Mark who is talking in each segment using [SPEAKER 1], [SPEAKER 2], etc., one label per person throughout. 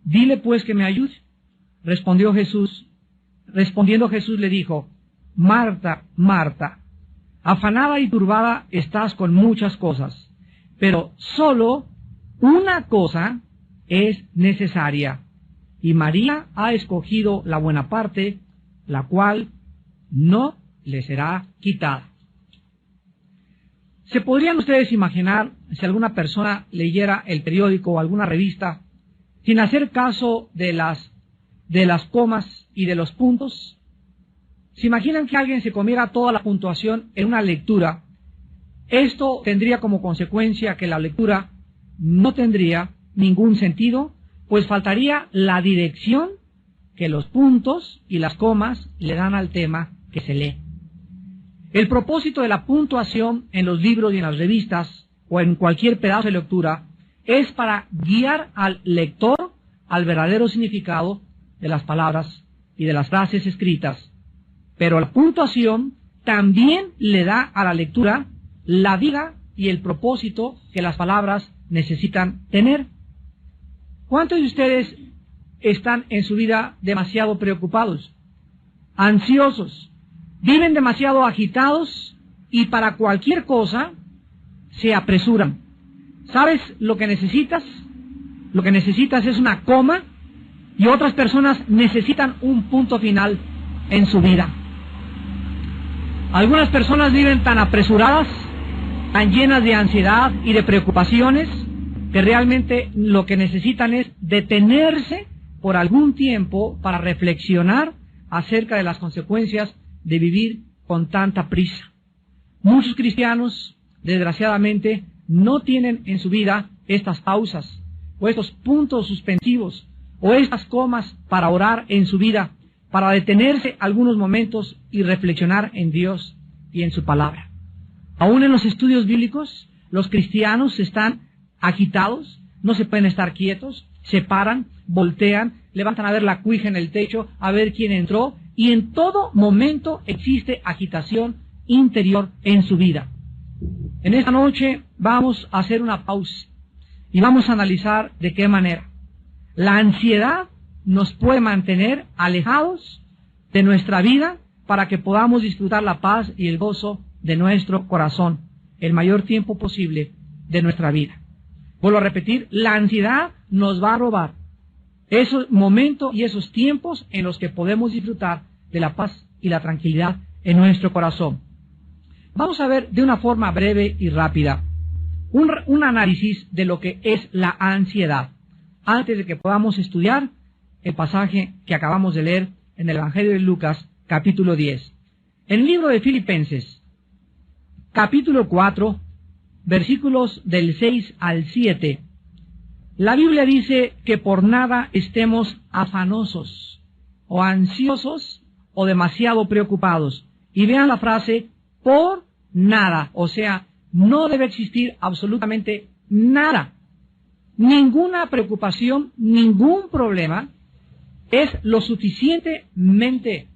[SPEAKER 1] Dile pues que me ayude. Respondiendo Jesús le dijo: Marta, Marta, afanada y turbada estás con muchas cosas, pero solo una cosa es necesaria, y María ha escogido la buena parte, la cual no le será quitada. ¿Se podrían ustedes imaginar si alguna persona leyera el periódico o alguna revista sin hacer caso de las comas y de los puntos? ¿Se imaginan que alguien se comiera toda la puntuación en una lectura? Esto tendría como consecuencia que la lectura no tendría ningún sentido, pues faltaría la dirección que los puntos y las comas le dan al tema que se lee. El propósito de la puntuación en los libros y en las revistas o en cualquier pedazo de lectura es para guiar al lector al verdadero significado de las palabras y de las frases escritas. Pero la puntuación también le da a la lectura la vida y el propósito que las palabras necesitan tener. ¿Cuántos de ustedes están en su vida demasiado preocupados, ansiosos, viven demasiado agitados y para cualquier cosa se apresuran? ¿Sabes lo que necesitas? Lo que necesitas es una coma, y otras personas necesitan un punto final en su vida. Algunas personas viven tan apresuradas, tan llenas de ansiedad y de preocupaciones, que realmente lo que necesitan es detenerse por algún tiempo para reflexionar acerca de las consecuencias de vivir con tanta prisa. Muchos cristianos, desgraciadamente, no tienen en su vida estas pausas, o estos puntos suspensivos, o estas comas para orar en su vida, para detenerse algunos momentos y reflexionar en Dios y en su palabra. Aún en los estudios bíblicos, los cristianos están agitados, no se pueden estar quietos, se paran, voltean, levantan a ver la cuija en el techo, a ver quién entró, y en todo momento existe agitación interior en su vida. En esta noche vamos a hacer una pausa y vamos a analizar de qué manera la ansiedad nos puede mantener alejados de nuestra vida para que podamos disfrutar la paz y el gozo de nuestro corazón el mayor tiempo posible de nuestra vida. Vuelvo a repetir, la ansiedad nos va a robar esos momentos y esos tiempos en los que podemos disfrutar de la paz y la tranquilidad en nuestro corazón. Vamos a ver de una forma breve y rápida un análisis de lo que es la ansiedad, antes de que podamos estudiar el pasaje que acabamos de leer en el Evangelio de Lucas, capítulo 10. En el libro de Filipenses, capítulo 4, versículos del 6 al 7, la Biblia dice que por nada estemos afanosos, o ansiosos, o demasiado preocupados. Y vean la frase, por nada, o sea, no debe existir absolutamente nada. Ninguna preocupación, ningún problema es lo suficientemente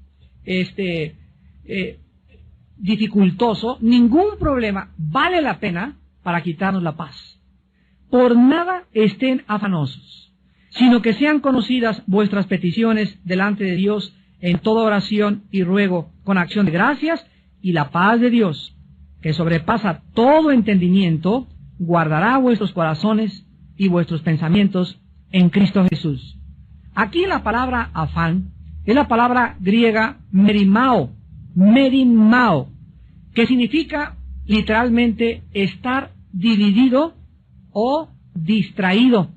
[SPEAKER 1] dificultoso, ningún problema vale la pena para quitarnos la paz. Por nada estén afanosos, sino que sean conocidas vuestras peticiones delante de Dios en toda oración y ruego con acción de gracias, y la paz de Dios, que sobrepasa todo entendimiento, guardará vuestros corazones y vuestros pensamientos en Cristo Jesús. Aquí la palabra afán es la palabra griega merimao, que significa literalmente estar dividido o distraído.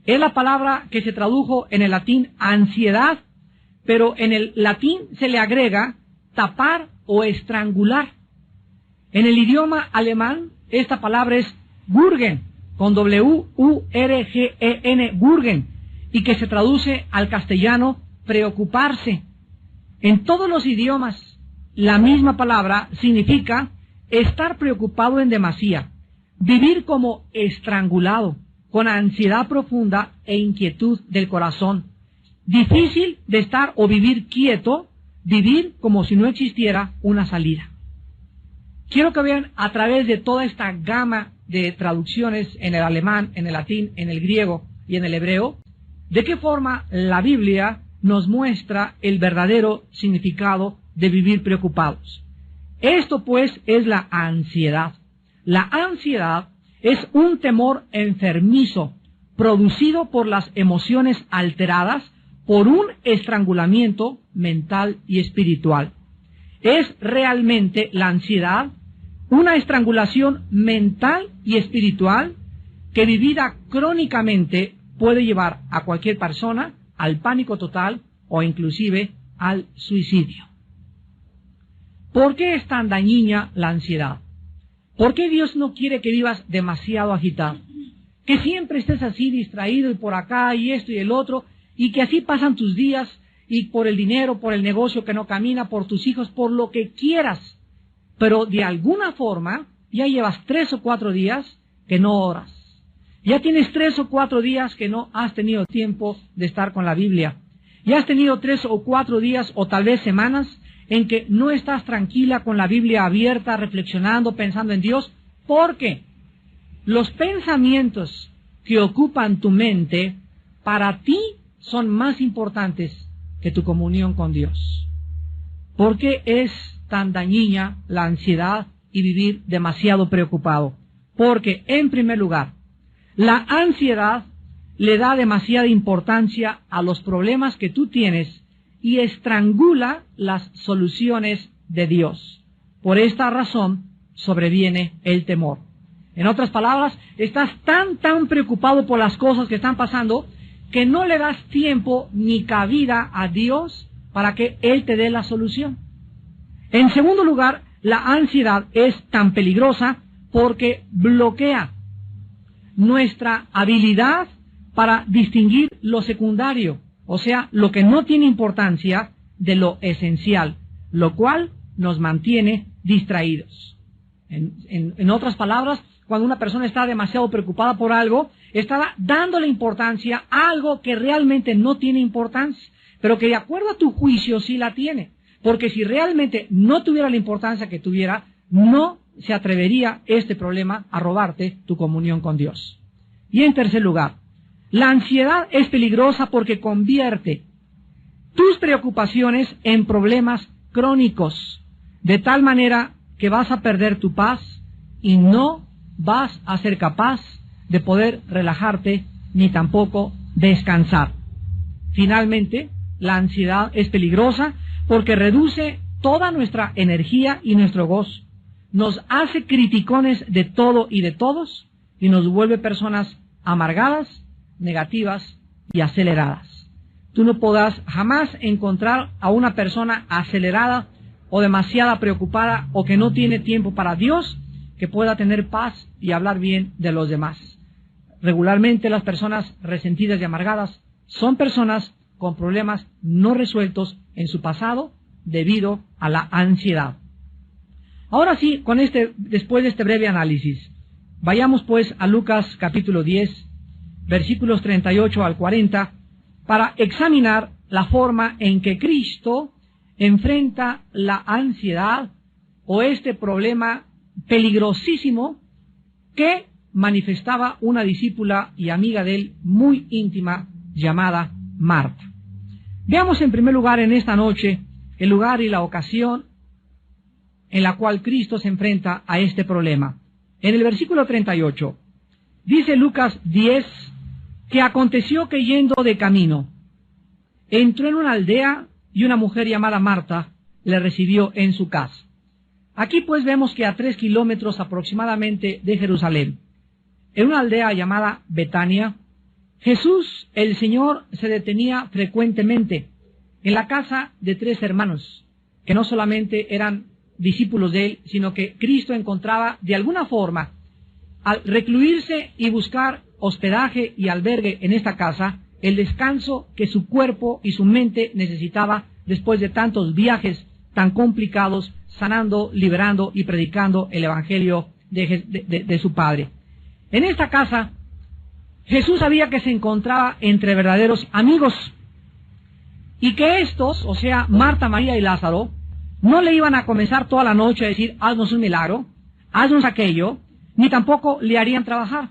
[SPEAKER 1] Es la palabra que se tradujo en el latín ansiedad, pero en el latín se le agrega tapar o estrangular. En el idioma alemán esta palabra es Wurgen, con W-U-R-G-E-N, Wurgen, y que se traduce al castellano preocuparse. En todos los idiomas la misma palabra significa estar preocupado en demasía, vivir como estrangulado, con ansiedad profunda e inquietud del corazón. Difícil de estar o vivir quieto, vivir como si no existiera una salida. Quiero que vean a través de toda esta gama de traducciones en el alemán, en el latín, en el griego y en el hebreo, ¿De qué forma la Biblia nos muestra el verdadero significado de vivir preocupados? Esto pues es la ansiedad. La ansiedad es un temor enfermizo producido por las emociones alteradas por un estrangulamiento mental y espiritual. Es realmente la ansiedad una estrangulación mental y espiritual que vivida crónicamente puede llevar a cualquier persona al pánico total o inclusive al suicidio. ¿Por qué es tan dañina la ansiedad? ¿Por qué Dios no quiere que vivas demasiado agitado? Que siempre estés así distraído y por acá y esto y el otro, y que así pasan tus días y por el dinero, por el negocio que no camina, por tus hijos, por lo que quieras. Pero de alguna forma ya llevas 3 o 4 días que no oras. Ya tienes 3 o 4 días que no has tenido tiempo de estar con la Biblia. Ya has tenido 3 o 4 días o tal vez semanas en que no estás tranquila con la Biblia abierta, reflexionando, pensando en Dios, porque los pensamientos que ocupan tu mente para ti son más importantes que tu comunión con Dios. ¿Por qué es tan dañina la ansiedad y vivir demasiado preocupado? Porque, en primer lugar, la ansiedad le da demasiada importancia a los problemas que tú tienes y estrangula las soluciones de Dios. Por esta razón sobreviene el temor. En otras palabras, estás tan preocupado por las cosas que están pasando que no le das tiempo ni cabida a Dios para que Él te dé la solución. En segundo lugar, la ansiedad es tan peligrosa porque bloquea nuestra habilidad para distinguir lo secundario, o sea, lo que no tiene importancia de lo esencial, lo cual nos mantiene distraídos. En otras palabras, cuando una persona está demasiado preocupada por algo, está dándole importancia a algo que realmente no tiene importancia, pero que de acuerdo a tu juicio sí la tiene. Porque si realmente no tuviera la importancia que tuviera, no se atrevería este problema a robarte tu comunión con Dios. Y en tercer lugar, la ansiedad es peligrosa porque convierte tus preocupaciones en problemas crónicos, de tal manera que vas a perder tu paz y no vas a ser capaz de poder relajarte ni tampoco descansar. Finalmente, la ansiedad es peligrosa porque reduce toda nuestra energía y nuestro gozo. Nos hace criticones de todo y de todos y nos vuelve personas amargadas, negativas y aceleradas. Tú no podrás jamás encontrar a una persona acelerada o demasiado preocupada o que no tiene tiempo para Dios que pueda tener paz y hablar bien de los demás. Regularmente las personas resentidas y amargadas son personas con problemas no resueltos en su pasado debido a la ansiedad. Ahora sí, después de este breve análisis, vayamos pues a Lucas capítulo 10, versículos 38 al 40, para examinar la forma en que Cristo enfrenta la ansiedad o este problema peligrosísimo que manifestaba una discípula y amiga de él muy íntima llamada Marta. Veamos en primer lugar en esta noche el lugar y la ocasión en la cual Cristo se enfrenta a este problema. En el versículo 38, dice Lucas 10, que aconteció que yendo de camino, entró en una aldea y una mujer llamada Marta le recibió en su casa. Aquí pues vemos que a 3 kilómetros aproximadamente de Jerusalén, en una aldea llamada Betania, Jesús, el Señor, se detenía frecuentemente en la casa de 3 hermanos, que no solamente eran discípulos de él, sino que Cristo encontraba de alguna forma, al recluirse y buscar hospedaje y albergue en esta casa, el descanso que su cuerpo y su mente necesitaba después de tantos viajes tan complicados, sanando, liberando y predicando el Evangelio de su Padre. En esta casa, Jesús sabía que se encontraba entre verdaderos amigos y que estos, o sea, Marta, María y Lázaro, no le iban a comenzar toda la noche a decir, haznos un milagro, haznos aquello, ni tampoco le harían trabajar.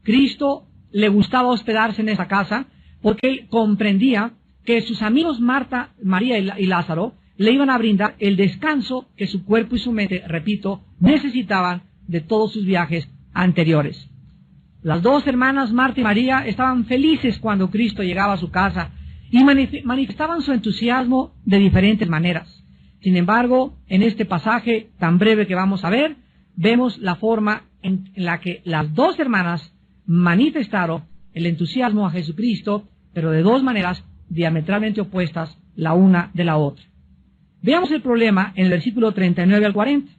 [SPEAKER 1] Cristo le gustaba hospedarse en esa casa porque él comprendía que sus amigos Marta, María y Lázaro le iban a brindar el descanso que su cuerpo y su mente, repito, necesitaban de todos sus viajes anteriores. Las dos hermanas Marta y María estaban felices cuando Cristo llegaba a su casa y manifestaban su entusiasmo de diferentes maneras. Sin embargo, en este pasaje tan breve que vamos a ver, vemos la forma en la que las dos hermanas manifestaron el entusiasmo a Jesucristo, pero de dos maneras diametralmente opuestas la una de la otra. Veamos el problema en el versículo 39 al 40.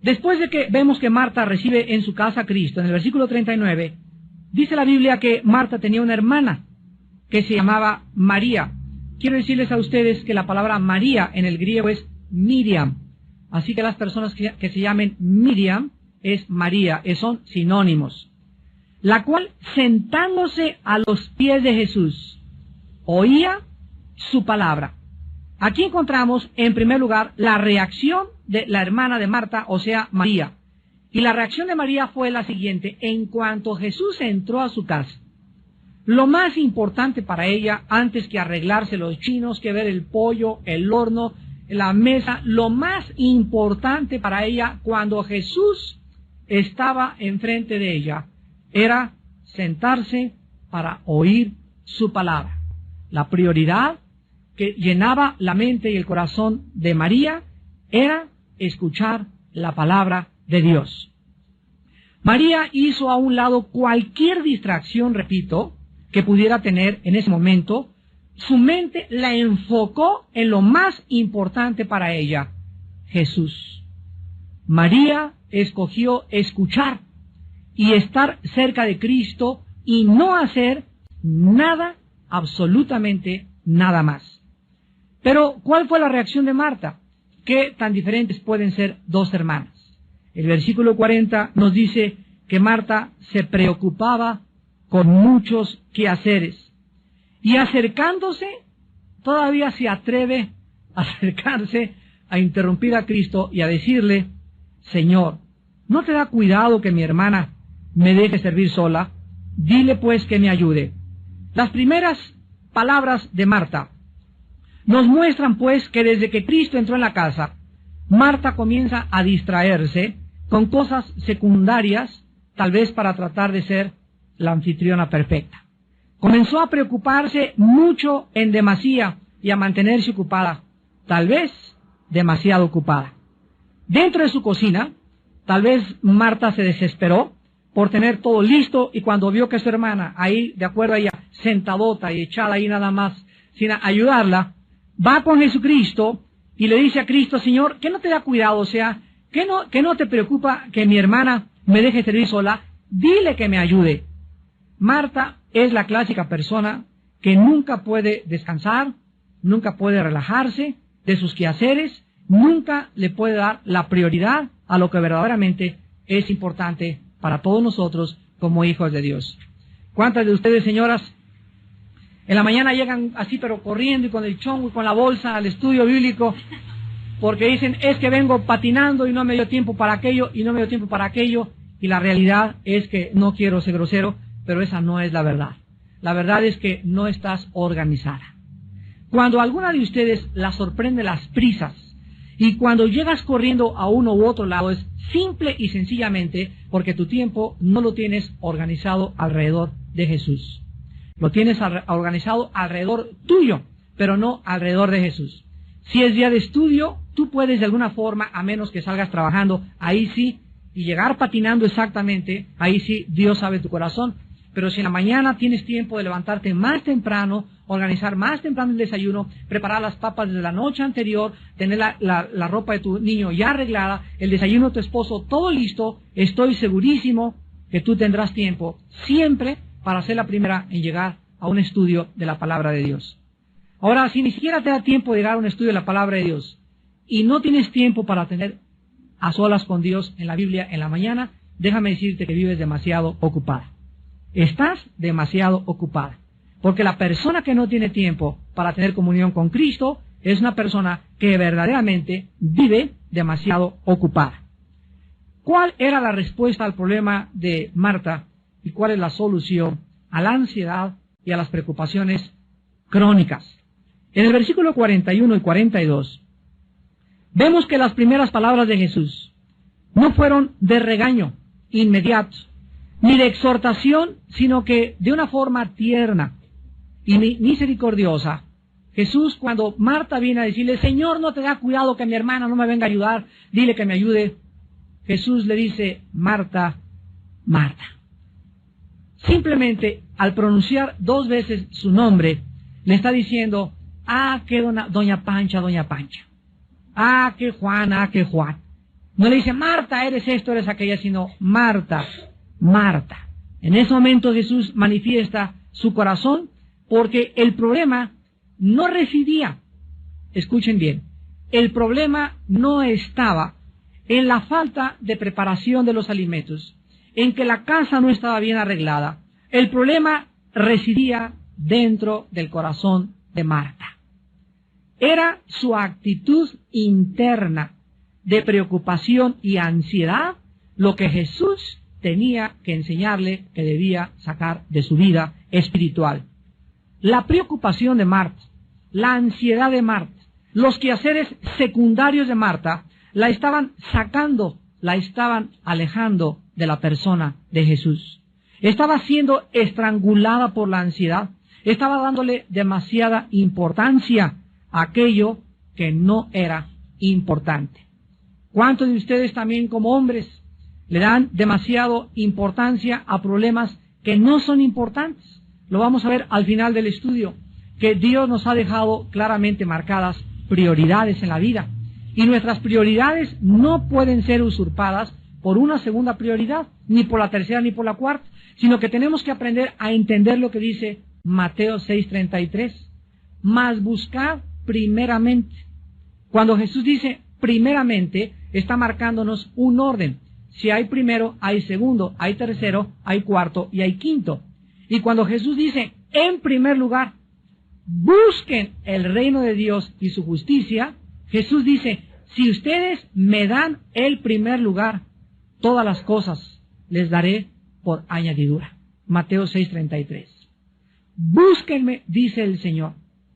[SPEAKER 1] Después de que vemos que Marta recibe en su casa a Cristo, en el versículo 39, dice la Biblia que Marta tenía una hermana que se llamaba María. Quiero decirles a ustedes que la palabra María en el griego es Miriam. Así que las personas que se llamen Miriam es María, son sinónimos. La cual, sentándose a los pies de Jesús, oía su palabra. Aquí encontramos, en primer lugar, la reacción de la hermana de Marta, o sea, María. Y la reacción de María fue la siguiente: en cuanto Jesús entró a su casa, lo más importante para ella, antes que arreglarse los chinos, que ver el pollo, el horno, la mesa, lo más importante para ella cuando Jesús estaba enfrente de ella, era sentarse para oír su palabra. La prioridad que llenaba la mente y el corazón de María era escuchar la palabra de Dios. María hizo a un lado cualquier distracción, repito, que pudiera tener en ese momento. Su mente la enfocó en lo más importante para ella, Jesús. María escogió escuchar y estar cerca de Cristo y no hacer nada, absolutamente nada más. Pero, ¿cuál fue la reacción de Marta? ¿Qué tan diferentes pueden ser dos hermanas? El versículo 40 nos dice que Marta se preocupaba con muchos quehaceres. Y acercándose, todavía se atreve a acercarse a interrumpir a Cristo y a decirle: Señor, ¿no te da cuidado que mi hermana me deje servir sola? Dile pues que me ayude. Las primeras palabras de Marta nos muestran pues que desde que Cristo entró en la casa, Marta comienza a distraerse con cosas secundarias, tal vez para tratar de ser la anfitriona perfecta. Comenzó a preocuparse mucho en demasía y a mantenerse ocupada, tal vez demasiado ocupada. Dentro de su cocina, tal vez Marta se desesperó por tener todo listo, y cuando vio que su hermana, ahí de acuerdo a ella, sentadota y echada ahí nada más, sin ayudarla, va con Jesucristo y le dice a Cristo: Señor, ¿qué no te da cuidado? O sea, ¿qué no te preocupa que mi hermana me deje servir sola? Dile que me ayude. Marta es la clásica persona que nunca puede descansar, nunca puede relajarse de sus quehaceres, nunca le puede dar la prioridad a lo que verdaderamente es importante para todos nosotros como hijos de Dios. ¿Cuántas de ustedes, señoras, en la mañana llegan así pero corriendo y con el chongo y con la bolsa al estudio bíblico porque dicen: es que vengo patinando y no me dio tiempo para aquello y no me dio tiempo para aquello? Y la realidad es que, no quiero ser grosero, pero esa no es la verdad. La verdad es que no estás organizada. Cuando alguna de ustedes la sorprende las prisas y cuando llegas corriendo a uno u otro lado, es simple y sencillamente porque tu tiempo no lo tienes organizado alrededor de Jesús. Lo tienes organizado alrededor tuyo, pero no alrededor de Jesús. Si es día de estudio, tú puedes de alguna forma, a menos que salgas trabajando, ahí sí, y llegar patinando exactamente, ahí sí, Dios sabe tu corazón. Pero si en la mañana tienes tiempo de levantarte más temprano, organizar más temprano el desayuno, preparar las papas desde la noche anterior, tener la ropa de tu niño ya arreglada, el desayuno de tu esposo todo listo, estoy segurísimo que tú tendrás tiempo siempre para ser la primera en llegar a un estudio de la palabra de Dios. Ahora, si ni siquiera te da tiempo de llegar a un estudio de la palabra de Dios y no tienes tiempo para tener a solas con Dios en la Biblia en la mañana, déjame decirte que vives demasiado ocupada. Estás demasiado ocupada. Porque la persona que no tiene tiempo para tener comunión con Cristo es una persona que verdaderamente vive demasiado ocupada. ¿Cuál era la respuesta al problema de Marta y cuál es la solución a la ansiedad y a las preocupaciones crónicas. En el versículo 41 y 42, vemos que las primeras palabras de Jesús no fueron de regaño inmediato, ni de exhortación, sino que de una forma tierna y misericordiosa. Jesús, cuando Marta viene a decirle, Señor, no te da cuidado que mi hermana no me venga a ayudar, dile que me ayude. Jesús le dice, Marta, Marta. Simplemente al pronunciar 2 veces su nombre, le está diciendo, que doña Pancha, doña Pancha. Que Juan, que Juan. No le dice, Marta, eres esto, eres aquella, sino Marta, Marta. En ese momento Jesús manifiesta su corazón, porque el problema no residía, escuchen bien, el problema no estaba en la falta de preparación de los alimentos, en que la casa no estaba bien arreglada. El problema residía dentro del corazón de Marta. Era su actitud interna de preocupación y ansiedad lo que Jesús tenía que enseñarle que debía sacar de su vida espiritual. La preocupación de Marta, la ansiedad de Marta, los quehaceres secundarios de Marta, la estaban sacando, la estaban alejando de la persona de Jesús. Estaba siendo estrangulada por la ansiedad, estaba dándole demasiada importancia a aquello que no era importante. ¿Cuántos de ustedes también como hombres le dan demasiada importancia a problemas que no son importantes? Lo vamos a ver al final del estudio, que Dios nos ha dejado claramente marcadas prioridades en la vida. Y nuestras prioridades no pueden ser usurpadas por una segunda prioridad, ni por la tercera ni por la cuarta, sino que tenemos que aprender a entender lo que dice Mateo 6:33. Mas buscad primeramente. Cuando Jesús dice primeramente, está marcándonos un orden. Si hay primero, hay segundo, hay tercero, hay cuarto y hay quinto. Y cuando Jesús dice, en primer lugar, busquen el reino de Dios y su justicia, Jesús dice, si ustedes me dan el primer lugar, todas las cosas les daré por añadidura. Mateo 6:33. Búsquenme, dice el Señor,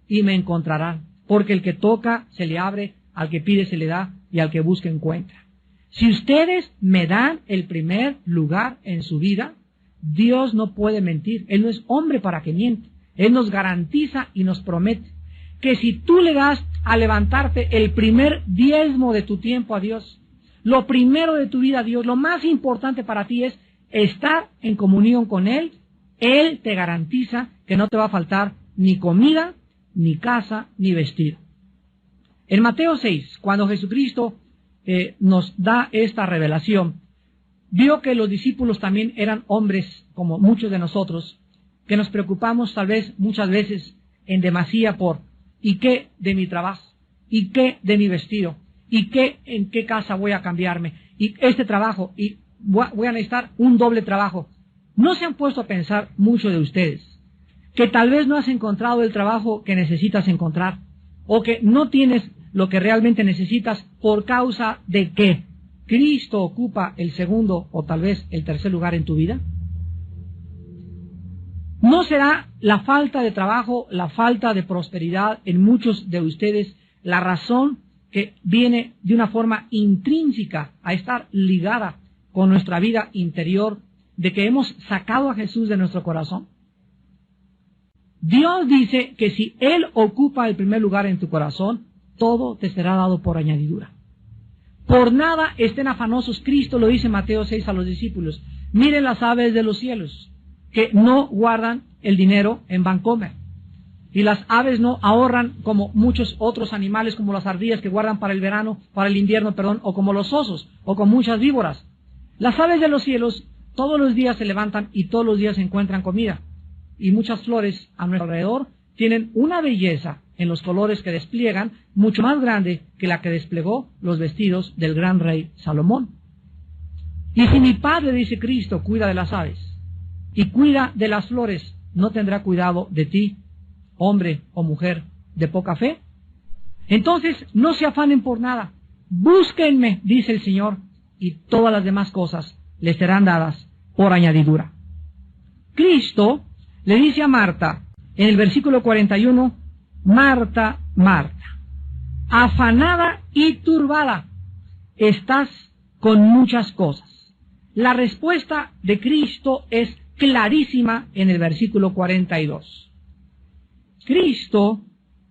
[SPEAKER 1] y me encontrarán, porque el que toca se le abre, al que pide se le da, y al que busca encuentra. Si ustedes me dan el primer lugar en su vida, Dios no puede mentir. Él no es hombre para que miente. Él nos garantiza y nos promete que si tú le das a levantarte el primer diezmo de tu tiempo a Dios, lo primero de tu vida a Dios, lo más importante para ti es estar en comunión con Él, Él te garantiza que no te va a faltar ni comida, ni casa, ni vestido. En Mateo 6, cuando Jesucristo nos da esta revelación, vio que los discípulos también eran hombres como muchos de nosotros, que nos preocupamos tal vez muchas veces en demasía por ¿y qué de mi trabajo? ¿Y qué de mi vestido? ¿Y qué en qué casa voy a cambiarme? ¿Y este trabajo? ¿Y voy a necesitar un doble trabajo? ¿No se han puesto a pensar muchos de ustedes que tal vez no has encontrado el trabajo que necesitas encontrar o que no tienes lo que realmente necesitas por causa de que Cristo ocupa el segundo o tal vez el tercer lugar en tu vida? ¿No será la falta de trabajo, la falta de prosperidad en muchos de ustedes la razón que viene de una forma intrínseca a estar ligada con nuestra vida interior, de que hemos sacado a Jesús de nuestro corazón? Dios dice que si Él ocupa el primer lugar en tu corazón, todo te será dado por añadidura. Por nada estén afanosos, Cristo lo dice en Mateo 6 a los discípulos. Miren las aves de los cielos, que no guardan el dinero en Bancomer. Y las aves no ahorran como muchos otros animales, como las ardillas que guardan para el verano, para el invierno, o como los osos, o con muchas víboras. Las aves de los cielos todos los días se levantan y todos los días encuentran comida. Y muchas flores a nuestro alrededor tienen una belleza en los colores que despliegan, mucho más grande que la que desplegó los vestidos del gran rey Salomón. Y si mi Padre, dice Cristo, cuida de las aves y cuida de las flores, ¿no tendrá cuidado de ti, hombre o mujer de poca fe? Entonces, no se afanen por nada. Búsquenme, dice el Señor, y todas las demás cosas les serán dadas por añadidura. Cristo le dice a Marta, en el versículo 41, Marta, Marta, afanada y turbada, estás con muchas cosas. La respuesta de Cristo es clarísima en el versículo 42. Cristo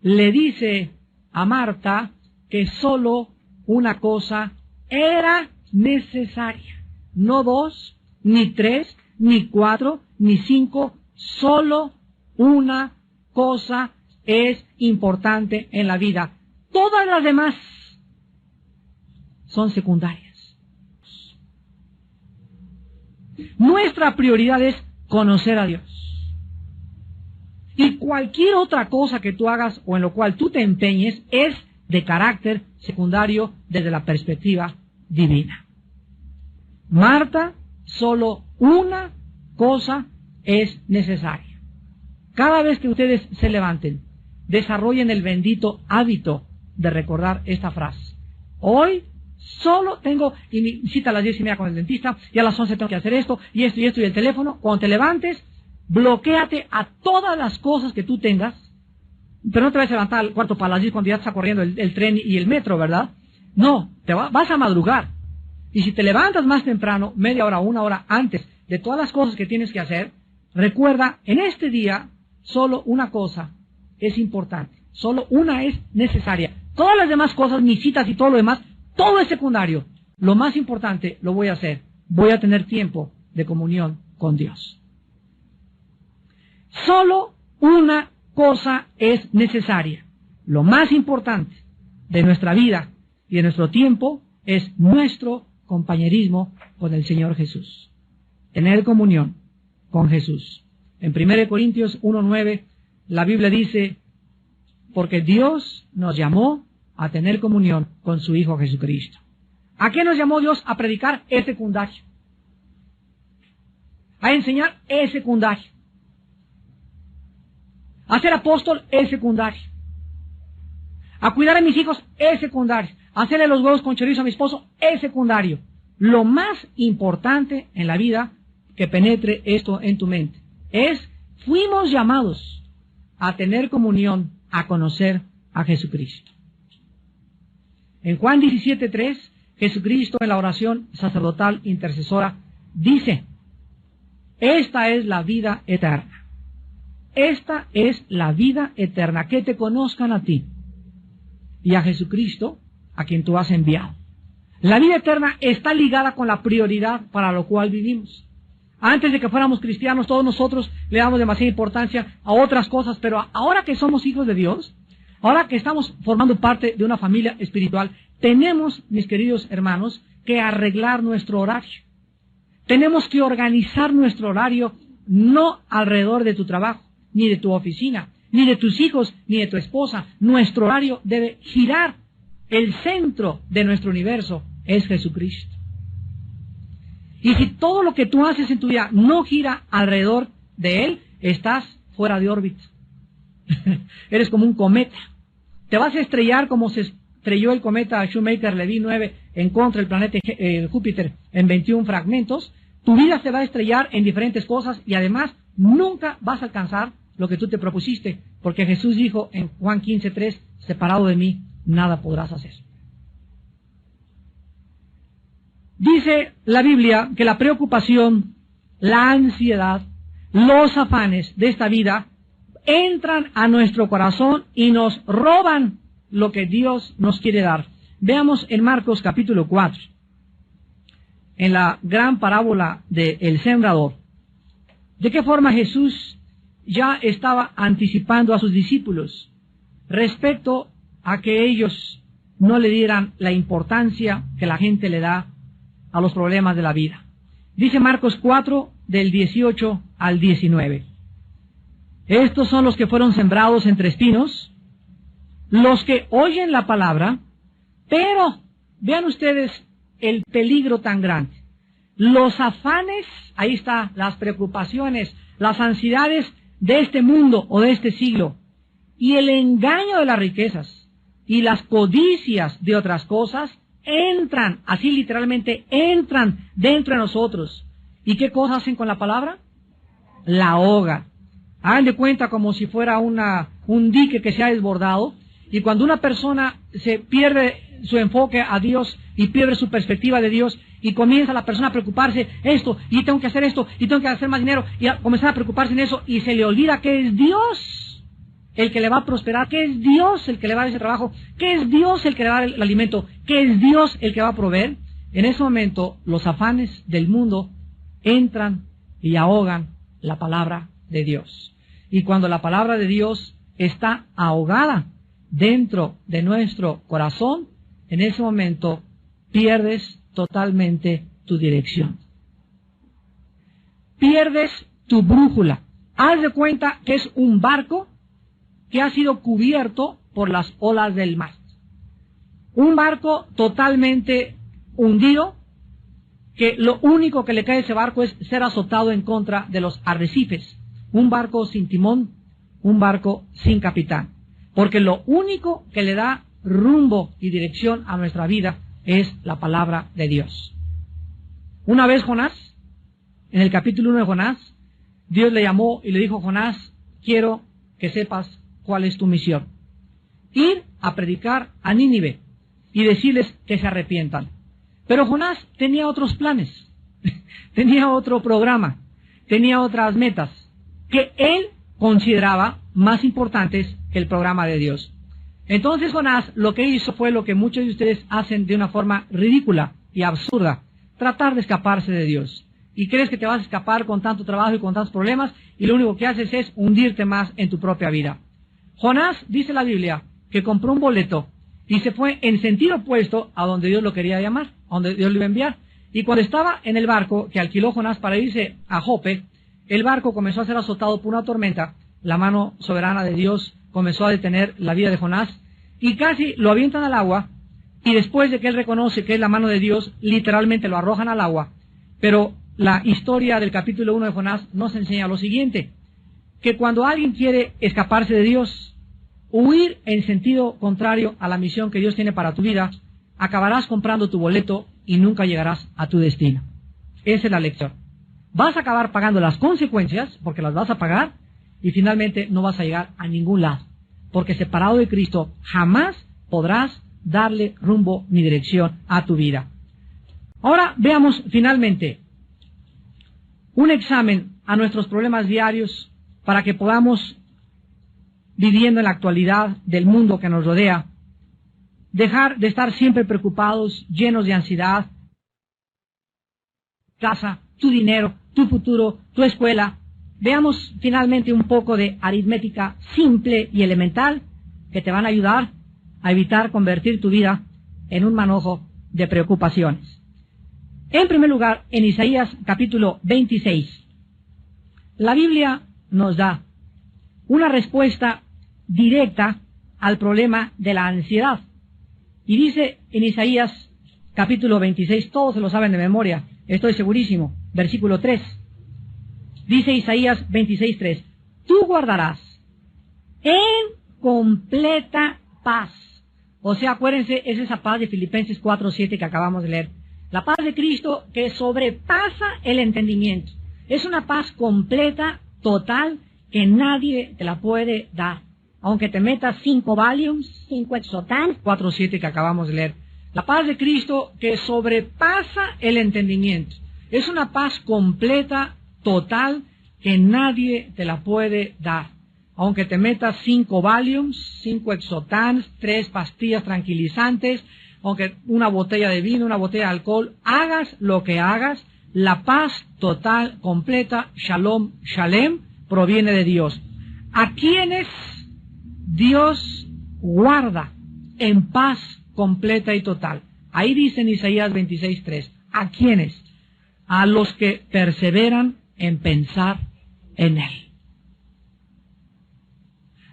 [SPEAKER 1] le dice a Marta que solo una cosa era necesaria. No 2, ni 3, ni 4, ni 5, solo una cosa es importante en la vida. Todas las demás son secundarias. Nuestra prioridad es conocer a Dios. Y cualquier otra cosa que tú hagas o en lo cual tú te empeñes es de carácter secundario desde la perspectiva divina. Marta, solo una cosa es necesaria. Cada vez que ustedes se levanten, desarrollen el bendito hábito de recordar esta frase. Hoy solo tengo, y mi cita a las 10:30 con el dentista, y a las 11 tengo que hacer esto, y esto, y esto, y el teléfono. Cuando te levantes, bloquéate a todas las cosas que tú tengas, pero no te vas a levantar al cuarto para las 10 cuando ya está corriendo el tren y el metro, ¿verdad? No, vas a madrugar. Y si te levantas más temprano, media hora o una hora antes de todas las cosas que tienes que hacer, recuerda, en este día, solo una cosa es importante. Solo una es necesaria. Todas las demás cosas, mis citas y todo lo demás, todo es secundario. Lo más importante lo voy a hacer. Voy a tener tiempo de comunión con Dios. Solo una cosa es necesaria. Lo más importante de nuestra vida y de nuestro tiempo es nuestro compañerismo con el Señor Jesús. Tener comunión con Jesús. En 1 Corintios 1:9, la Biblia dice, porque Dios nos llamó a tener comunión con su Hijo Jesucristo. ¿A qué nos llamó Dios? A predicar, es secundario. A enseñar, es secundario. A ser apóstol, es secundario. A cuidar a mis hijos, es secundario. A hacerle los huevos con chorizo a mi esposo, es secundario. Lo más importante en la vida, que penetre esto en tu mente, es, fuimos llamados a tener comunión, a conocer a Jesucristo. En Juan 17:3, Jesucristo en la oración sacerdotal intercesora dice, esta es la vida eterna. Esta es la vida eterna, que te conozcan a ti y a Jesucristo, a quien tú has enviado. La vida eterna está ligada con la prioridad para lo cual vivimos. Antes de que fuéramos cristianos, todos nosotros le damos demasiada importancia a otras cosas, pero ahora que somos hijos de Dios, ahora que estamos formando parte de una familia espiritual, tenemos, mis queridos hermanos, que arreglar nuestro horario. Tenemos que organizar nuestro horario no alrededor de tu trabajo, ni de tu oficina, ni de tus hijos, ni de tu esposa. Nuestro horario debe girar. El centro de nuestro universo es Jesucristo. Y si todo lo que tú haces en tu vida no gira alrededor de Él, estás fuera de órbita. Eres como un cometa. Te vas a estrellar como se estrelló el cometa Shoemaker-Levy 9 en contra del planeta Júpiter en 21 fragmentos. Tu vida se va a estrellar en diferentes cosas y además nunca vas a alcanzar lo que tú te propusiste, porque Jesús dijo en Juan 15:3, separado de mí, nada podrás hacer. Dice la Biblia que la preocupación, la ansiedad, los afanes de esta vida entran a nuestro corazón y nos roban lo que Dios nos quiere dar. Veamos en Marcos capítulo 4, en la gran parábola del sembrador, de qué forma Jesús ya estaba anticipando a sus discípulos respecto a que ellos no le dieran la importancia que la gente le da a los problemas de la vida. Dice Marcos 4, del 18 al 19. Estos son los que fueron sembrados entre espinos, los que oyen la palabra, pero vean ustedes el peligro tan grande. Los afanes, ahí está, las preocupaciones, las ansiedades de este mundo o de este siglo, y el engaño de las riquezas y las codicias de otras cosas entran, así literalmente entran dentro de nosotros. ¿Y qué cosas hacen con la palabra? La ahogan. Hagan de cuenta como si fuera un dique que se ha desbordado, y cuando una persona se pierde su enfoque a Dios y pierde su perspectiva de Dios y comienza la persona a preocuparse esto, y tengo que hacer esto, y tengo que hacer más dinero, y a comenzar a preocuparse en eso, y se le olvida que es Dios el que le va a prosperar, que es Dios el que le va a dar ese trabajo, que es Dios el que le va a dar el alimento, que es Dios el que va a proveer. En ese momento los afanes del mundo entran y ahogan la palabra de Dios. Y cuando la palabra de Dios está ahogada dentro de nuestro corazón, en ese momento pierdes totalmente tu dirección. Pierdes tu brújula. Haz de cuenta que es un barco que ha sido cubierto por las olas del mar. Un barco totalmente hundido, que lo único que le cae a ese barco es ser azotado en contra de los arrecifes. Un barco sin timón, un barco sin capitán. Porque lo único que le da rumbo y dirección a nuestra vida es la palabra de Dios. Una vez Jonás, en el capítulo 1 de Jonás, Dios le llamó y le dijo: Jonás, quiero que sepas cuál es tu misión. Ir a predicar a Nínive y decirles que se arrepientan. Pero Jonás tenía otros planes, tenía otro programa, tenía otras metas que él consideraba más importantes que el programa de Dios. Entonces Jonás lo que hizo fue lo que muchos de ustedes hacen de una forma ridícula y absurda: tratar de escaparse de Dios. Y crees que te vas a escapar con tanto trabajo y con tantos problemas, y lo único que haces es hundirte más en tu propia vida. Jonás, dice la Biblia, que compró un boleto y se fue en sentido opuesto a donde Dios lo quería llamar, a donde Dios lo iba a enviar. Y cuando estaba en el barco que alquiló Jonás para irse a Jope, el barco comenzó a ser azotado por una tormenta. La mano soberana de Dios comenzó a detener la vida de Jonás y casi lo avientan al agua, y después de que él reconoce que es la mano de Dios, literalmente lo arrojan al agua. Pero la historia del capítulo 1 de Jonás nos enseña lo siguiente: que cuando alguien quiere escaparse de Dios, huir en sentido contrario a la misión que Dios tiene para tu vida, acabarás comprando tu boleto y nunca llegarás a tu destino. Esa es la lección. Vas a acabar pagando las consecuencias, porque las vas a pagar, y finalmente no vas a llegar a ningún lado, porque separado de Cristo jamás podrás darle rumbo ni dirección a tu vida. Ahora veamos finalmente un examen a nuestros problemas diarios para que podamos, viviendo en la actualidad del mundo que nos rodea, dejar de estar siempre preocupados, llenos de ansiedad. Casa, tu dinero, tu futuro, tu escuela. Veamos finalmente un poco de aritmética simple y elemental que te van a ayudar a evitar convertir tu vida en un manojo de preocupaciones. En primer lugar, en Isaías capítulo 26, la Biblia nos da una respuesta directa al problema de la ansiedad. Y dice en Isaías capítulo 26, todos se lo saben de memoria, estoy segurísimo, versículo 3. Dice Isaías 26:3, tú guardarás en completa paz. O sea, acuérdense, es esa paz de Filipenses 4:7 que acabamos de leer. La paz de Cristo que sobrepasa el entendimiento. Es una paz completa, total, que nadie te la puede dar. Aunque te metas 5 Valiums, 5 Exotan, 4:7 que acabamos de leer. La paz de Cristo que sobrepasa el entendimiento. Es una paz completa, total, que nadie te la puede dar. Aunque te metas 5 Valiums, 5 Exotans, 3 pastillas tranquilizantes, aunque una botella de vino, una botella de alcohol, hagas lo que hagas, la paz total, completa, Shalom, Shalem, proviene de Dios. ¿A quienes Dios guarda en paz completa y total? Ahí dice en Isaías 26:3, ¿a quiénes? A los que perseveran en pensar en Él.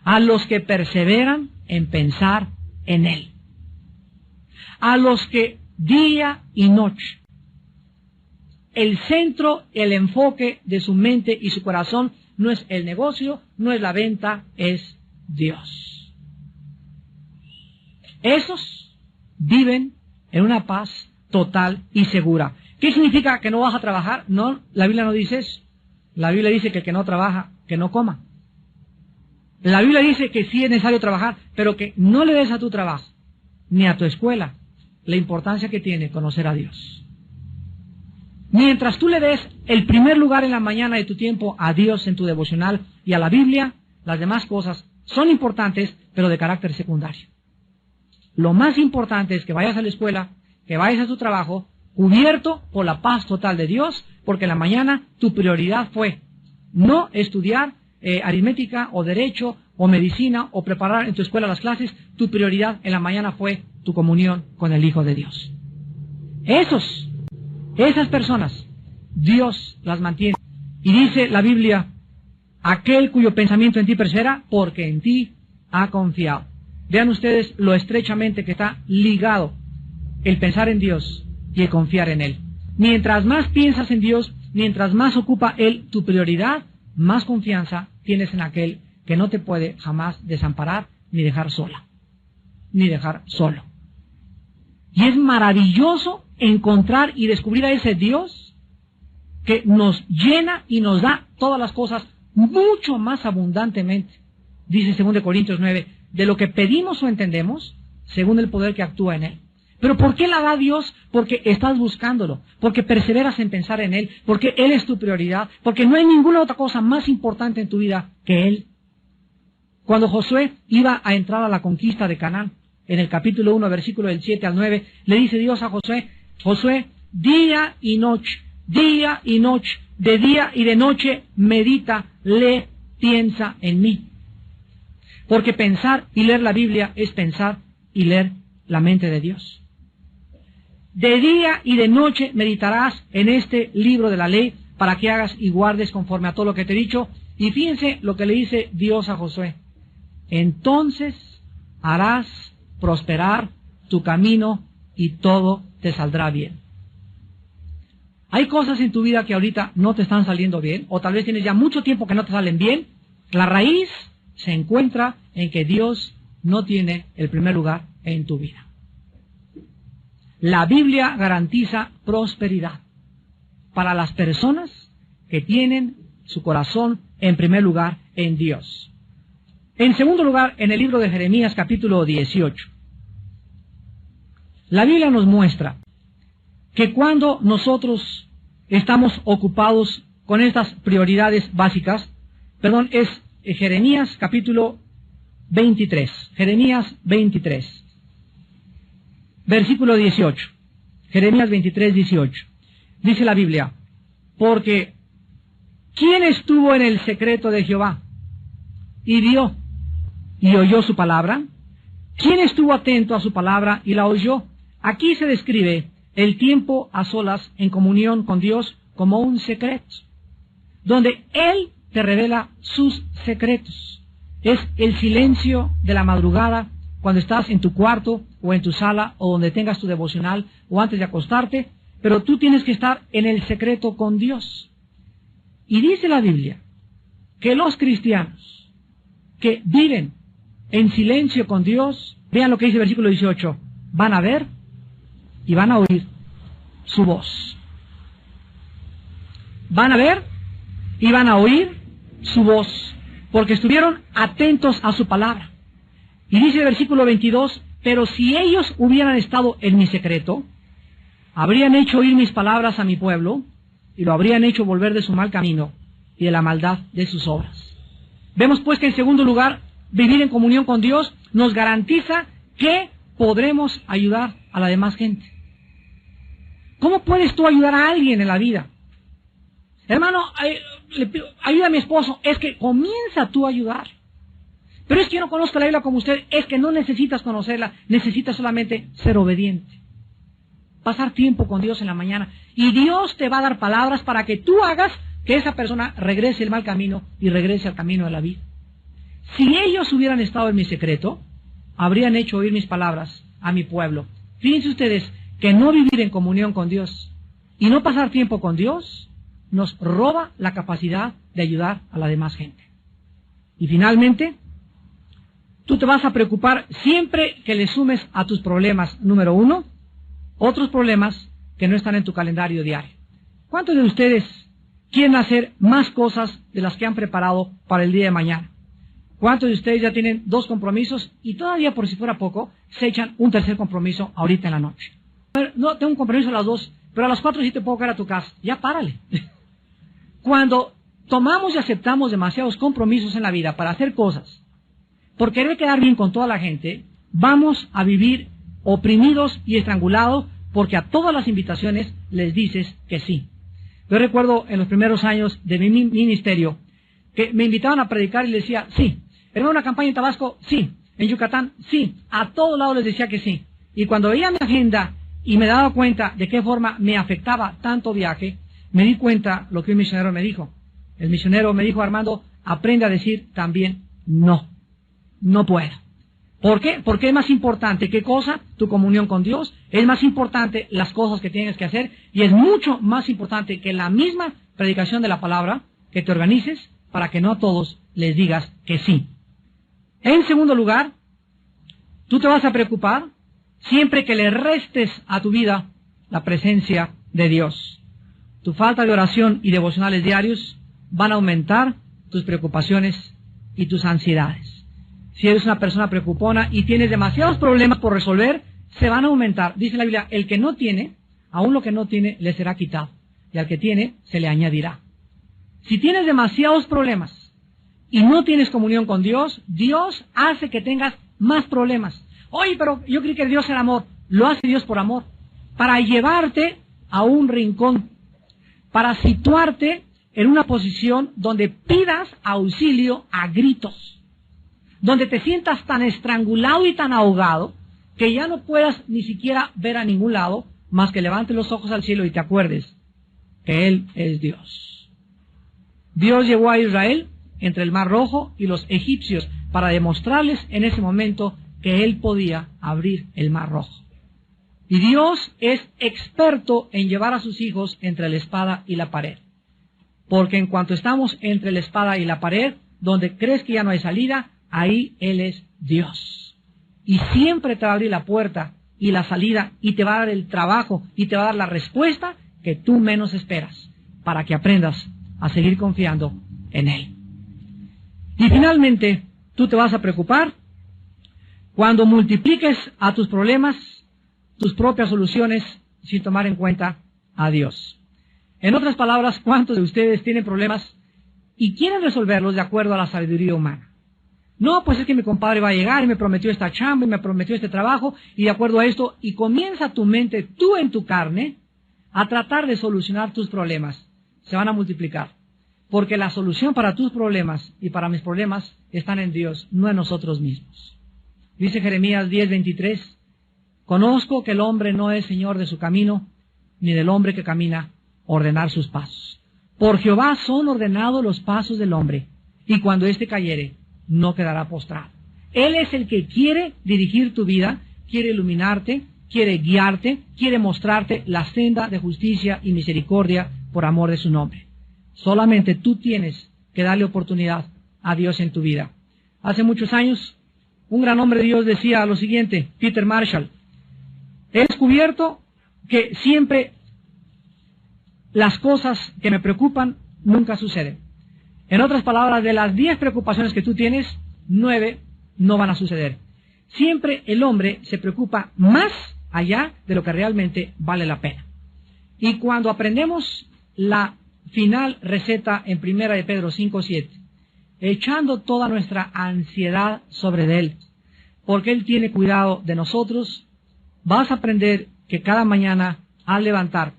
[SPEAKER 1] A los que perseveran en pensar en Él. A los que día y noche, el centro, el enfoque de su mente y su corazón no es el negocio, no es la venta, es Dios. Esos viven en una paz total y segura. ¿Qué significa que no vas a trabajar? No, la Biblia no dice eso. La Biblia dice que el que no trabaja, que no coma. La Biblia dice que sí es necesario trabajar, pero que no le des a tu trabajo ni a tu escuela la importancia que tiene conocer a Dios. Mientras tú le des el primer lugar en la mañana de tu tiempo a Dios en tu devocional y a la Biblia, las demás cosas son importantes, pero de carácter secundario. Lo más importante es que vayas a la escuela, que vayas a tu trabajo, cubierto por la paz total de Dios, porque en la mañana tu prioridad fue no estudiar aritmética o derecho o medicina o preparar en tu escuela las clases. Tu prioridad en la mañana fue tu comunión con el Hijo de Dios. Esas personas, Dios las mantiene. Y dice la Biblia, aquel cuyo pensamiento en ti persevera, porque en ti ha confiado. Vean ustedes lo estrechamente que está ligado el pensar en Dios y el confiar en Él. Mientras más piensas en Dios, mientras más ocupa Él tu prioridad, más confianza tienes en aquel que no te puede jamás desamparar ni dejar sola, ni dejar solo. Y es maravilloso encontrar y descubrir a ese Dios que nos llena y nos da todas las cosas mucho más abundantemente. Dice 2 Corintios 9, de lo que pedimos o entendemos, según el poder que actúa en Él. ¿Pero por qué la da Dios? Porque estás buscándolo, porque perseveras en pensar en Él, porque Él es tu prioridad, porque no hay ninguna otra cosa más importante en tu vida que Él. Cuando Josué iba a entrar a la conquista de Canaán, en el capítulo 1, versículo del 7 al 9, le dice Dios a Josué, Josué, día y noche, de día y de noche, medita, lee, piensa en mí. Porque pensar y leer la Biblia es pensar y leer la mente de Dios. De día y de noche meditarás en este libro de la ley para que hagas y guardes conforme a todo lo que te he dicho. Y fíjense lo que le dice Dios a Josué. Entonces harás prosperar tu camino y todo te saldrá bien. Hay cosas en tu vida que ahorita no te están saliendo bien, o tal vez tienes ya mucho tiempo que no te salen bien. La raíz se encuentra en que Dios no tiene el primer lugar en tu vida. La Biblia garantiza prosperidad para las personas que tienen su corazón en primer lugar en Dios. En segundo lugar, en el libro de Jeremías capítulo 18, la Biblia nos muestra que cuando nosotros estamos ocupados con estas prioridades básicas, es Jeremías capítulo 23, Jeremías 23, versículo 18, Jeremías 23, 18, dice la Biblia, porque ¿quién estuvo en el secreto de Jehová y vio y oyó su palabra? ¿Quién estuvo atento a su palabra y la oyó? Aquí se describe el tiempo a solas en comunión con Dios como un secreto, donde Él te revela sus secretos. Es el silencio de la madrugada, cuando estás en tu cuarto o en tu sala o donde tengas tu devocional o antes de acostarte, pero tú tienes que estar en el secreto con Dios. Y dice la Biblia que los cristianos que viven en silencio con Dios, vean lo que dice el versículo 18, van a ver y van a oír su voz. Van a ver y van a oír su voz, porque estuvieron atentos a su palabra. Y dice el versículo 22, pero si ellos hubieran estado en mi secreto, habrían hecho oír mis palabras a mi pueblo, y lo habrían hecho volver de su mal camino y de la maldad de sus obras. Vemos pues que en segundo lugar, vivir en comunión con Dios nos garantiza que podremos ayudar a la demás gente. ¿Cómo puedes tú ayudar a alguien en la vida? Hermano, ayuda a mi esposo. Es que comienza tú a ayudar. Pero es que yo no conozco la Biblia como usted. Es que no necesitas conocerla. Necesitas solamente ser obediente. Pasar tiempo con Dios en la mañana. Y Dios te va a dar palabras para que tú hagas que esa persona regrese el mal camino y regrese al camino de la vida. Si ellos hubieran estado en mi secreto, habrían hecho oír mis palabras a mi pueblo. Fíjense ustedes que no vivir en comunión con Dios y no pasar tiempo con Dios nos roba la capacidad de ayudar a la demás gente. Y finalmente, tú te vas a preocupar siempre que le sumes a tus problemas, número 1, otros problemas que no están en tu calendario diario. ¿Cuántos de ustedes quieren hacer más cosas de las que han preparado para el día de mañana? ¿Cuántos de ustedes ya tienen 2 compromisos y todavía, por si fuera poco, se echan un tercer compromiso ahorita en la noche? No, tengo un compromiso a las 2, pero a las 4 sí te puedo caer a tu casa. Ya párale. Cuando tomamos y aceptamos demasiados compromisos en la vida para hacer cosas, por querer quedar bien con toda la gente, vamos a vivir oprimidos y estrangulados porque a todas las invitaciones les dices que sí. Yo recuerdo en los primeros años de mi ministerio que me invitaban a predicar y les decía sí. ¿Era una campaña en Tabasco? Sí. ¿En Yucatán? Sí. A todos lados les decía que sí. Y cuando veía mi agenda y me daba cuenta de qué forma me afectaba tanto viaje, me di cuenta lo que un misionero me dijo. El misionero me dijo: Armando, aprende a decir también no. No puedo. ¿Por qué? Porque es más importante, ¿qué cosa? Tu comunión con Dios. Es más importante las cosas que tienes que hacer. Y es mucho más importante que la misma predicación de la palabra, que te organices para que no a todos les digas que sí. En segundo lugar, tú te vas a preocupar siempre que le restes a tu vida la presencia de Dios. Tu falta de oración y devocionales diarios van a aumentar tus preocupaciones y tus ansiedades. Si eres una persona preocupona y tienes demasiados problemas por resolver, se van a aumentar. Dice la Biblia: el que no tiene, aún lo que no tiene, le será quitado, y al que tiene, se le añadirá. Si tienes demasiados problemas y no tienes comunión con Dios, Dios hace que tengas más problemas. Oye, pero yo creí que Dios era amor. Lo hace Dios por amor, para llevarte a un rincón, para situarte en una posición donde pidas auxilio a gritos, donde te sientas tan estrangulado y tan ahogado que ya no puedas ni siquiera ver a ningún lado, más que levantes los ojos al cielo y te acuerdes que Él es Dios. Dios llevó a Israel entre el Mar Rojo y los egipcios para demostrarles en ese momento que Él podía abrir el Mar Rojo. Y Dios es experto en llevar a sus hijos entre la espada y la pared. Porque en cuanto estamos entre la espada y la pared, donde crees que ya no hay salida, ahí Él es Dios. Y siempre te va a abrir la puerta y la salida, y te va a dar el trabajo, y te va a dar la respuesta que tú menos esperas, para que aprendas a seguir confiando en Él. Y finalmente, tú te vas a preocupar cuando multipliques a tus problemas tus propias soluciones sin tomar en cuenta a Dios. En otras palabras, ¿cuántos de ustedes tienen problemas y quieren resolverlos de acuerdo a la sabiduría humana? No, pues es que mi compadre va a llegar y me prometió esta chamba y me prometió este trabajo y de acuerdo a esto, y comienza tu mente, tú en tu carne, a tratar de solucionar tus problemas. Se van a multiplicar. Porque la solución para tus problemas y para mis problemas están en Dios, no en nosotros mismos. Dice Jeremías 10:23, conozco que el hombre no es señor de su camino, ni del hombre que camina ordenar sus pasos. Por Jehová son ordenados los pasos del hombre, y cuando éste cayere, no quedará postrado. Él es el que quiere dirigir tu vida, quiere iluminarte, quiere guiarte, quiere mostrarte la senda de justicia y misericordia por amor de su nombre. Solamente tú tienes que darle oportunidad a Dios en tu vida. Hace muchos años, un gran hombre de Dios decía lo siguiente, Peter Marshall: he descubierto que siempre las cosas que me preocupan nunca suceden. En otras palabras, de las 10 preocupaciones que tú tienes, 9 no van a suceder. Siempre el hombre se preocupa más allá de lo que realmente vale la pena. Y cuando aprendemos la final receta en 1 de Pedro 5:7, echando toda nuestra ansiedad sobre Él, porque Él tiene cuidado de nosotros, vas a aprender que cada mañana al levantarte,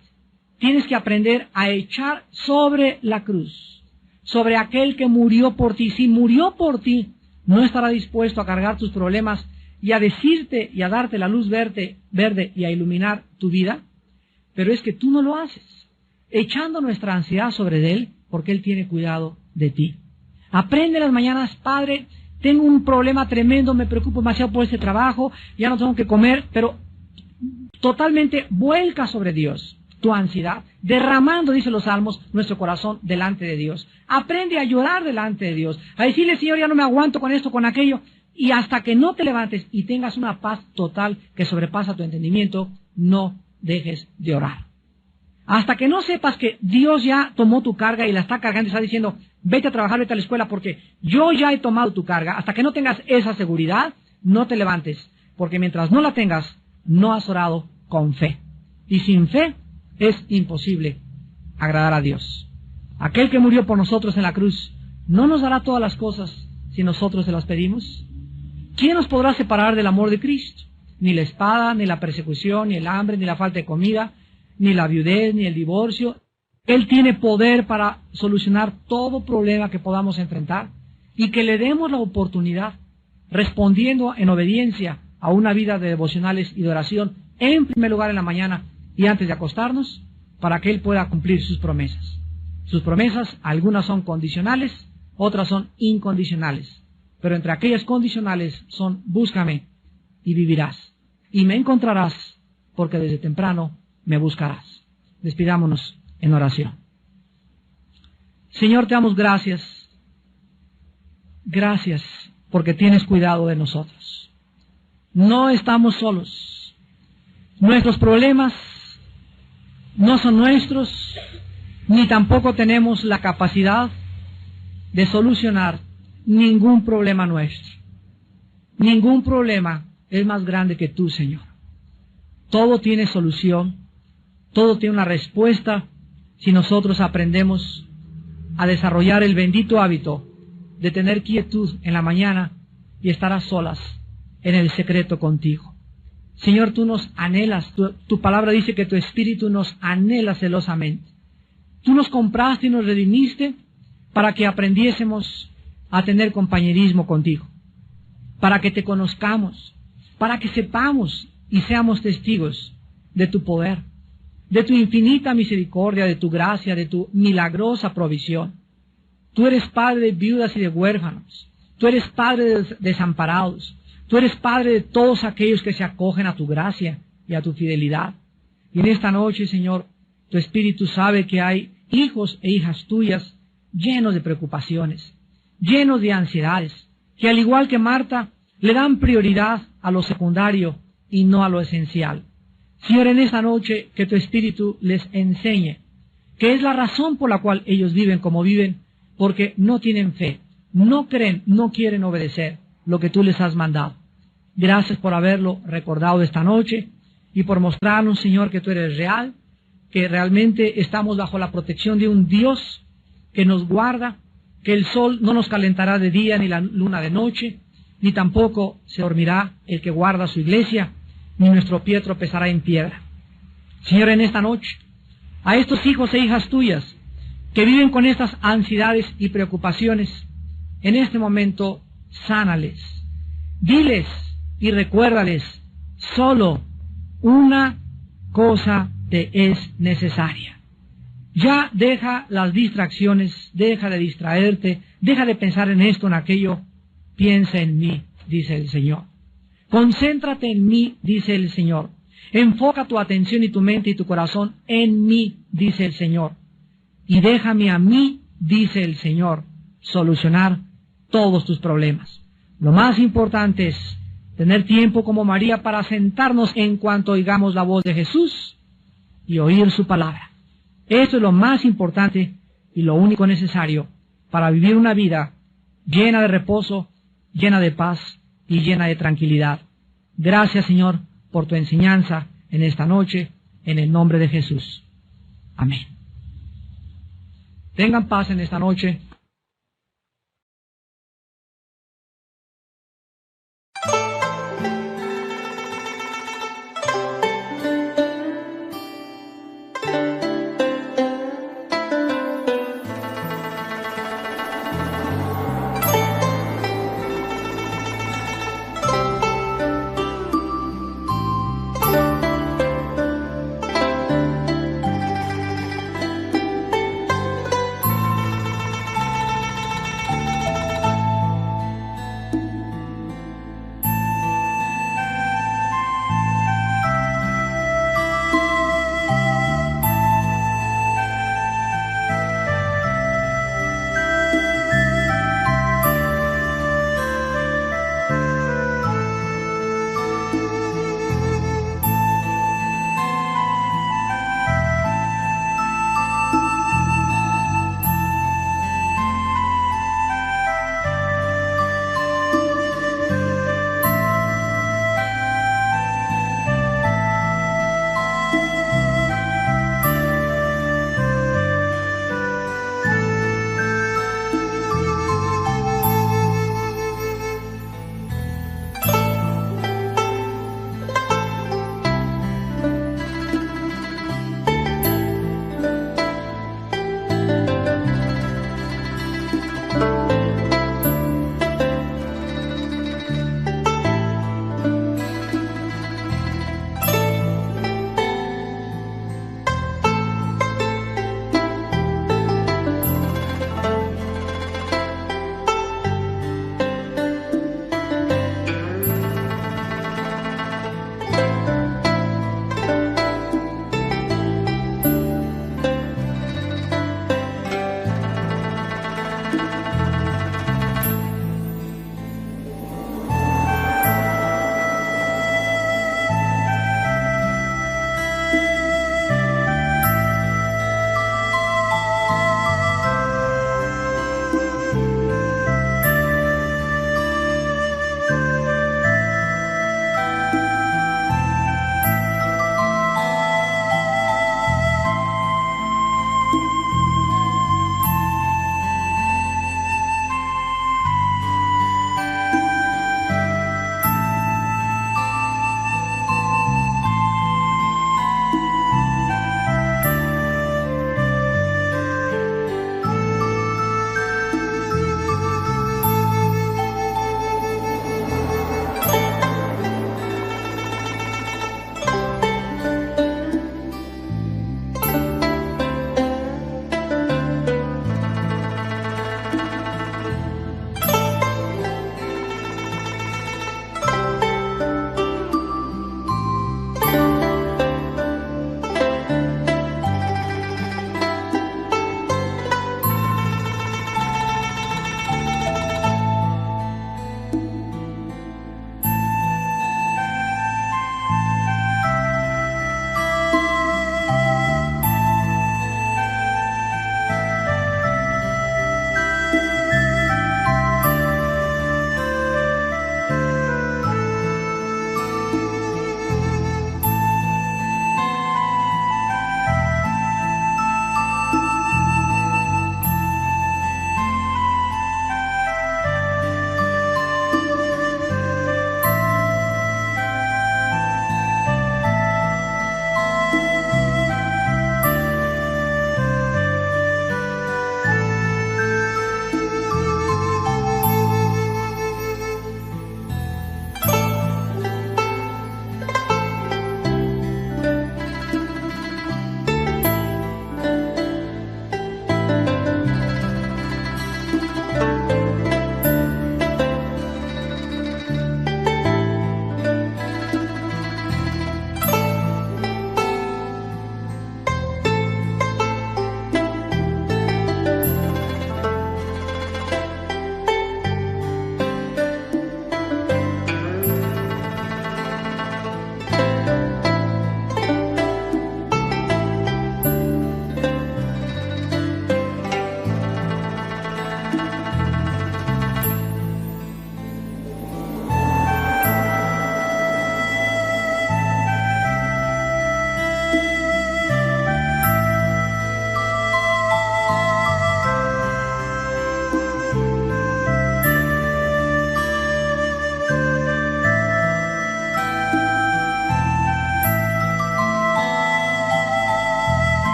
[SPEAKER 1] tienes que aprender a echar sobre la cruz, sobre aquel que murió por ti. Si murió por ti, no estará dispuesto a cargar tus problemas y a decirte y a darte la luz verde y a iluminar tu vida, pero es que tú no lo haces, echando nuestra ansiedad sobre Él, porque Él tiene cuidado de ti. Aprende las mañanas: Padre, tengo un problema tremendo, me preocupo demasiado por este trabajo, ya no tengo que comer, pero totalmente vuelca sobre Dios tu ansiedad, derramando, dice los Salmos, nuestro corazón delante de Dios. Aprende a llorar delante de Dios, a decirle: Señor, ya no me aguanto con esto, con aquello, y hasta que no te levantes y tengas una paz total que sobrepasa tu entendimiento, no dejes de orar. Hasta que no sepas que Dios ya tomó tu carga y la está cargando y está diciendo: vete a trabajar, vete a la escuela, porque yo ya he tomado tu carga. Hasta que no tengas esa seguridad, no te levantes, porque mientras no la tengas, no has orado con fe. Y sin fe es imposible agradar a Dios. Aquel que murió por nosotros en la cruz, ¿no nos dará todas las cosas si nosotros se las pedimos? ¿Quién nos podrá separar del amor de Cristo? Ni la espada, ni la persecución, ni el hambre, ni la falta de comida, ni la viudez, ni el divorcio. Él tiene poder para solucionar todo problema que podamos enfrentar y que le demos la oportunidad, respondiendo en obediencia a una vida de devocionales y de oración, en primer lugar en la mañana y antes de acostarnos, para que Él pueda cumplir sus promesas. Sus promesas, algunas son condicionales, otras son incondicionales. Pero entre aquellas condicionales son: búscame y vivirás, y me encontrarás, porque desde temprano me buscarás. Despidámonos en oración. Señor, te damos gracias. Gracias porque tienes cuidado de nosotros. No estamos solos. Nuestros problemas no son nuestros, ni tampoco tenemos la capacidad de solucionar ningún problema nuestro. Ningún problema es más grande que tú, Señor. Todo tiene solución, todo tiene una respuesta si nosotros aprendemos a desarrollar el bendito hábito de tener quietud en la mañana y estar a solas en el secreto contigo. Señor, tú nos anhelas, tu palabra dice que tu Espíritu nos anhela celosamente. Tú nos compraste y nos redimiste para que aprendiésemos a tener compañerismo contigo, para que te conozcamos, para que sepamos y seamos testigos de tu poder, de tu infinita misericordia, de tu gracia, de tu milagrosa provisión. Tú eres Padre de viudas y de huérfanos, tú eres Padre de desamparados, tú eres Padre de todos aquellos que se acogen a tu gracia y a tu fidelidad. Y en esta noche, Señor, tu Espíritu sabe que hay hijos e hijas tuyas llenos de preocupaciones, llenos de ansiedades, que al igual que Marta, le dan prioridad a lo secundario y no a lo esencial. Señor, en esta noche que tu Espíritu les enseñe que es la razón por la cual ellos viven como viven, porque no tienen fe, no creen, no quieren obedecer lo que tú les has mandado. Gracias por haberlo recordado esta noche y por mostrarnos, Señor, que tú eres real, que realmente estamos bajo la protección de un Dios que nos guarda, que el sol no nos calentará de día ni la luna de noche, ni tampoco se dormirá el que guarda su iglesia, ni nuestro pie tropezará en piedra. Señor, en esta noche, a estos hijos e hijas tuyas que viven con estas ansiedades y preocupaciones, en este momento, sánales. Diles y recuérdales, solo una cosa te es necesaria. Ya deja las distracciones, deja de distraerte, deja de pensar en esto, en aquello. Piensa en mí, dice el Señor. Concéntrate en mí, dice el Señor. Enfoca tu atención y tu mente y tu corazón en mí, dice el Señor. Y déjame a mí, dice el Señor, solucionar todos tus problemas. Lo más importante es tener tiempo como María para sentarnos en cuanto oigamos la voz de Jesús y oír su palabra. Esto es lo más importante y lo único necesario para vivir una vida llena de reposo, llena de paz y llena de tranquilidad. Gracias, Señor, por tu enseñanza en esta noche, en el nombre de Jesús. Amén. Tengan paz en esta noche.